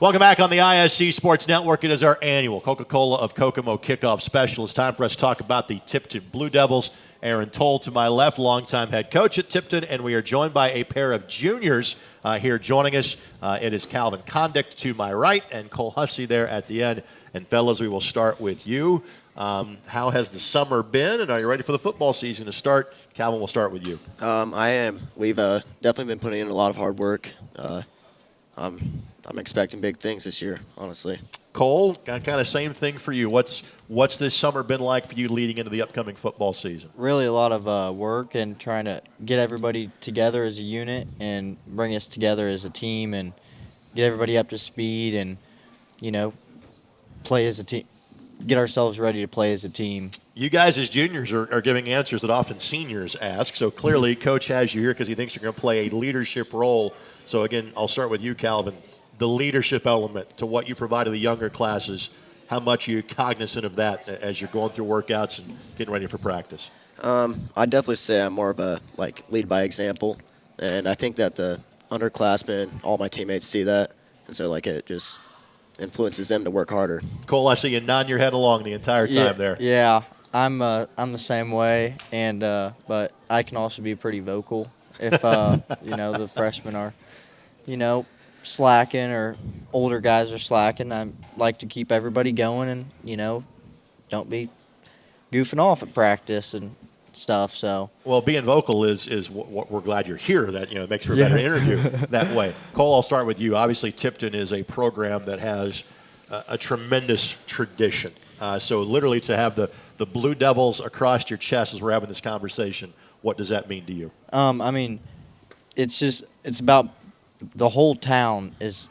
Welcome back on the ISC Sports Network. It is our annual Coca-Cola of Kokomo Kickoff Special. It's time for us to talk about the Tipton Blue Devils. Aaron Toll to my left, longtime head coach at Tipton, and we are joined by a pair of juniors here joining us. It is Calvin Condict to my right and Cole Hussey there at the end. And fellas, we will start with you. How has the summer been, and are you ready for the football season to start? Calvin, we'll start with you. I am. We've definitely been putting in a lot of hard work. I'm expecting big things this year, honestly. Cole, kind of same thing for you. What's this summer been like for you leading into the upcoming football season? Really a lot of work and trying to get everybody together as a unit and bring us together as a team and get everybody up to speed and, play as a team, get ourselves ready to play as a team. You guys as juniors are giving answers that often seniors ask. So clearly Coach has you here because he thinks you're going to play a leadership role. So again, I'll start with you, Calvin. The leadership element to what you provide to the younger classes, how much are you cognizant of that as you're going through workouts and getting ready for practice? I'd definitely say I'm more of a lead by example, and I think that the underclassmen, all my teammates see that, and so it just influences them to work harder. Cole, I see you nodding your head along the entire time there. Yeah, I'm the same way, and but I can also be pretty vocal if the freshmen are, slacking or older guys are slacking. I like to keep everybody going and, don't be goofing off at practice and stuff. So well, being vocal is what we're glad you're here. That it makes for a better interview that way. Cole, I'll start with you. Obviously, Tipton is a program that has a tremendous tradition. So literally to have the Blue Devils across your chest as we're having this conversation, what does that mean to you? It's about the whole town is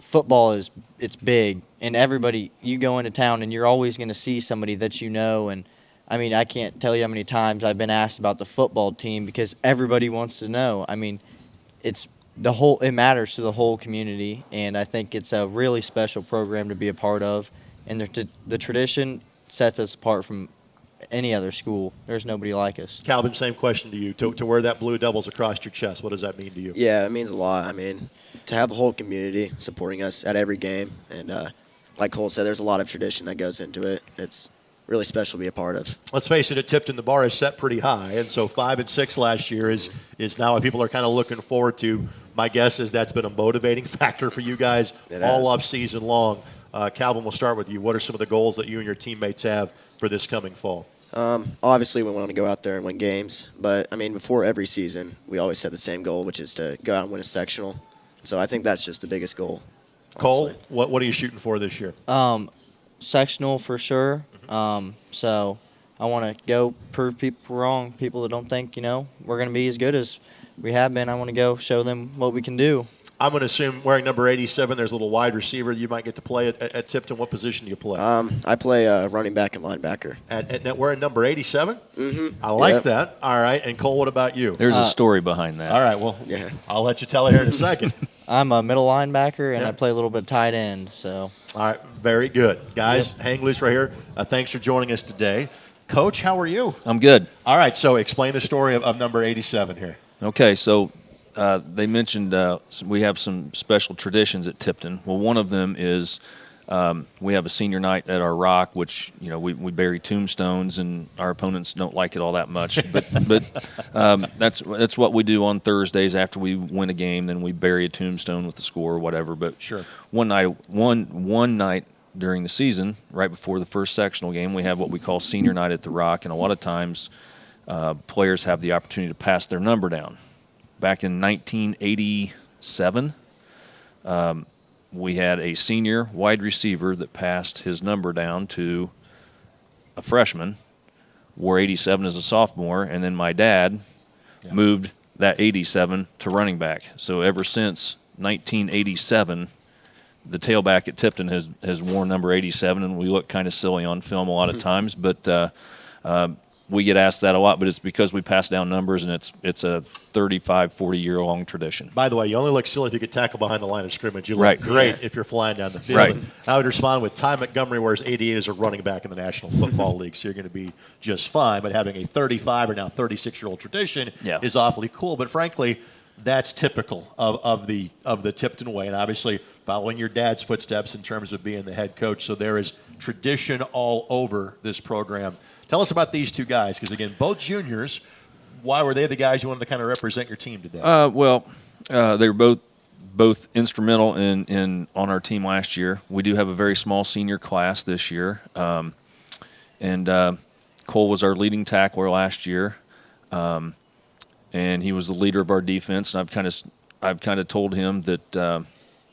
football it's big, and everybody, you go into town and you're always going to see somebody that and I can't tell you how many times I've been asked about the football team because everybody wants to know. It matters to the whole community, and I think it's a really special program to be a part of, and the tradition sets us apart from any other school. There's nobody like us. Calvin, same question to you. To wear that Blue Devils across your chest, what does that mean to you? Yeah, it means a lot. To have the whole community supporting us at every game, and like Cole said, there's a lot of tradition that goes into it. It's really special to be a part of. Let's face it, at Tipton, the bar is set pretty high, and so 5-6 last year is now what people are kind of looking forward to. My guess is that's been a motivating factor for you guys all off season long. Calvin, we'll start with you. What are some of the goals that you and your teammates have for this coming fall? Obviously, we want to go out there and win games, but before every season, we always set the same goal, which is to go out and win a sectional. So I think that's just the biggest goal. Cole, what are you shooting for this year? Sectional for sure. So I want to go prove people wrong, people that don't think we're going to be as good as we have been. I want to go show them what we can do. I'm going to assume wearing number 87, there's a little wide receiver you might get to play at Tipton. What position do you play? I play running back and linebacker. And wearing number 87? Mm-hmm. I like that. All right. And Cole, what about you? There's a story behind that. All right. Well, I'll let you tell it here in a second. I'm a middle linebacker, and I play a little bit of tight end. So. All right. Very good. Guys, hang loose right here. Thanks for joining us today. Coach, how are you? I'm good. All right. So explain the story of number 87 here. Okay. So they mentioned we have some special traditions at Tipton. Well, one of them is we have a senior night at our rock, which we bury tombstones, and our opponents don't like it all that much. But that's what we do on Thursdays after we win a game. Then we bury a tombstone with the score or whatever. But sure, one night during the season, right before the first sectional game, we have what we call senior night at the rock, and a lot of times players have the opportunity to pass their number down. Back in 1987, we had a senior wide receiver that passed his number down to a freshman, wore 87 as a sophomore, and then my dad moved that 87 to running back. So ever since 1987, the tailback at Tipton has worn number 87, and we look kind of silly on film a lot of times, but we get asked that a lot, but it's because we pass down numbers, and it's a 35, 40-year-long tradition. By the way, you only look silly if you get tackled behind the line of scrimmage. You look great if you're flying down the field. Right. I would respond with Ty Montgomery wears 88 as a running back in the National Football League, so you're going to be just fine. But having a 35 or now 36-year-old tradition is awfully cool. But frankly, that's typical of the Tipton way, and obviously following your dad's footsteps in terms of being the head coach. So there is tradition all over this program. Tell us about these two guys, because again, both juniors. Why were they the guys you wanted to kind of represent your team today? They were both instrumental in on our team last year. We do have a very small senior class this year, and Cole was our leading tackler last year, and he was the leader of our defense. And I've kind of told him that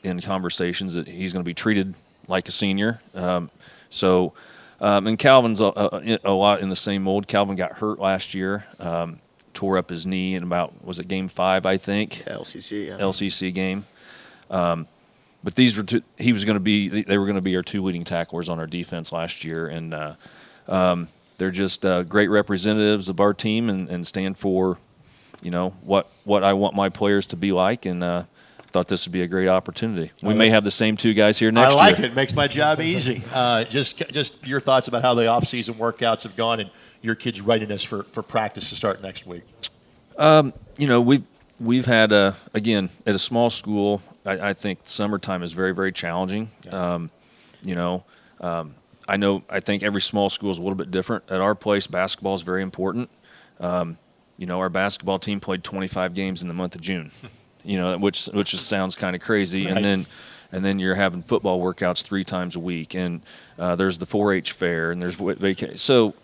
in conversations that he's going to be treated like a senior. And Calvin's a lot in the same mold. Calvin got hurt last year. Tore up his knee in was it game 5, I think? LCC, yeah. LCC game. But these were they were going to be our 2 leading tacklers on our defense last year, and they're just great representatives of our team and stand for, what I want my players to be like, and thought this would be a great opportunity. We may have the same 2 guys here next year. I like it. Makes my job easy. Just your thoughts about how the off-season workouts have gone and your kids' readiness for practice to start next week. We've had again at a small school. I think summertime is very, very challenging. Yeah. I think every small school is a little bit different. At our place, basketball is very important. Our basketball team played 25 games in the month of June. Which just sounds kind of crazy. Right. And then you're having football workouts 3 times a week, and there's the 4-H fair, and there's vacation. So,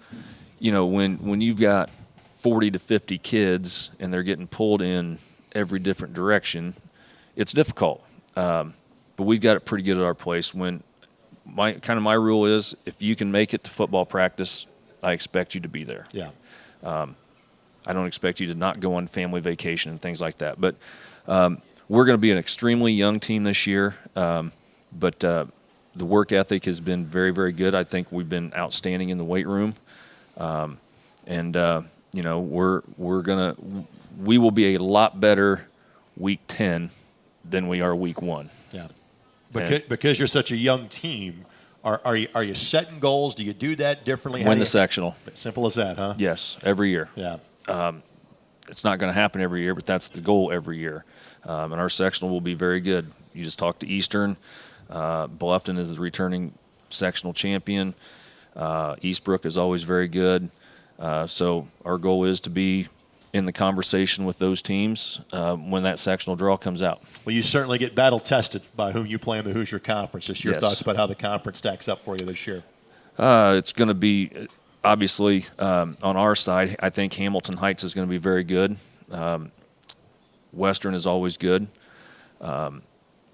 when you've got 40 to 50 kids and they're getting pulled in every different direction, it's difficult. But we've got it pretty good at our place. When my rule is, if you can make it to football practice, I expect you to be there. Yeah. I don't expect you to not go on family vacation and things like that. But we're going to be an extremely young team this year. But the work ethic has been very, very good. I think we've been outstanding in the weight room. We will be a lot better week 10 than we are week 1. Yeah. Because you're such a young team, are you setting goals? Do you do that differently? Win the sectional. Simple as that, huh? Yes, every year. Yeah. It's not going to happen every year, but that's the goal every year. And our sectional will be very good. You just talk to Eastern. Bluffton is the returning sectional champion. Eastbrook is always very good. So our goal is to be in the conversation with those teams when that sectional draw comes out. Well, you certainly get battle tested by whom you play in the Hoosier Conference. Just your Yes. thoughts about how the conference stacks up for you this year. It's going to be, obviously, on our side, I think Hamilton Heights is going to be very good. Western is always good.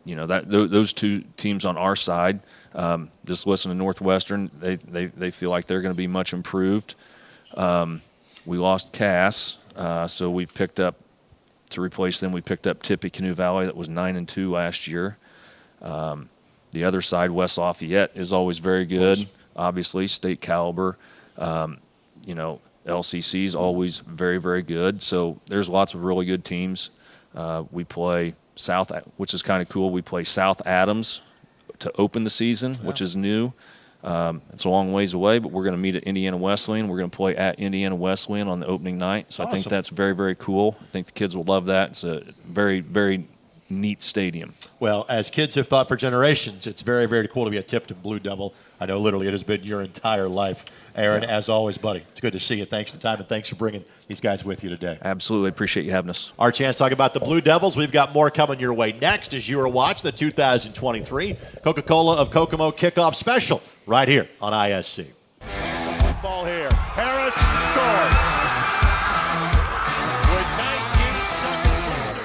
Those 2 teams on our side, just listen to Northwestern, they feel like they're going to be much improved. We lost Cass, so we picked up, to replace them, we picked up Tippecanoe Valley that was 9-2 last year. The other side, West Lafayette, is always very good. Obviously, state caliber. LCC is always very, very good. So there's lots of really good teams. We play South, which is kind of cool. We play South Adams to open the season, which is new. It's a long ways away, but we're going to meet at Indiana Wesleyan. We're going to play at Indiana Wesleyan on the opening night. So I think that's very, very cool. I think the kids will love that. It's a very, very neat stadium. Well, as kids have thought for generations, it's very, very cool to be a Tipton Blue Devil. I know literally it has been your entire life. Aaron, as always, buddy, it's good to see you. Thanks for the time, and thanks for bringing these guys with you today. Absolutely. Appreciate you having us. Our chance to talk about the Blue Devils. We've got more coming your way next as you are watching the 2023 Coca-Cola of Kokomo Kickoff Special right here on ISC. Ball here. Harris scores. With 19 seconds left.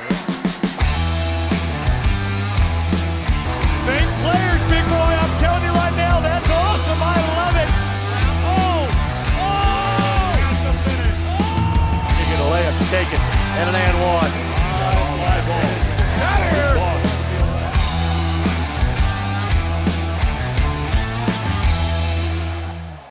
Fake players, big boy. I'm telling you right now, that's awesome. I love it. That's the finish. You get a layup taken and an and one. Fly ball.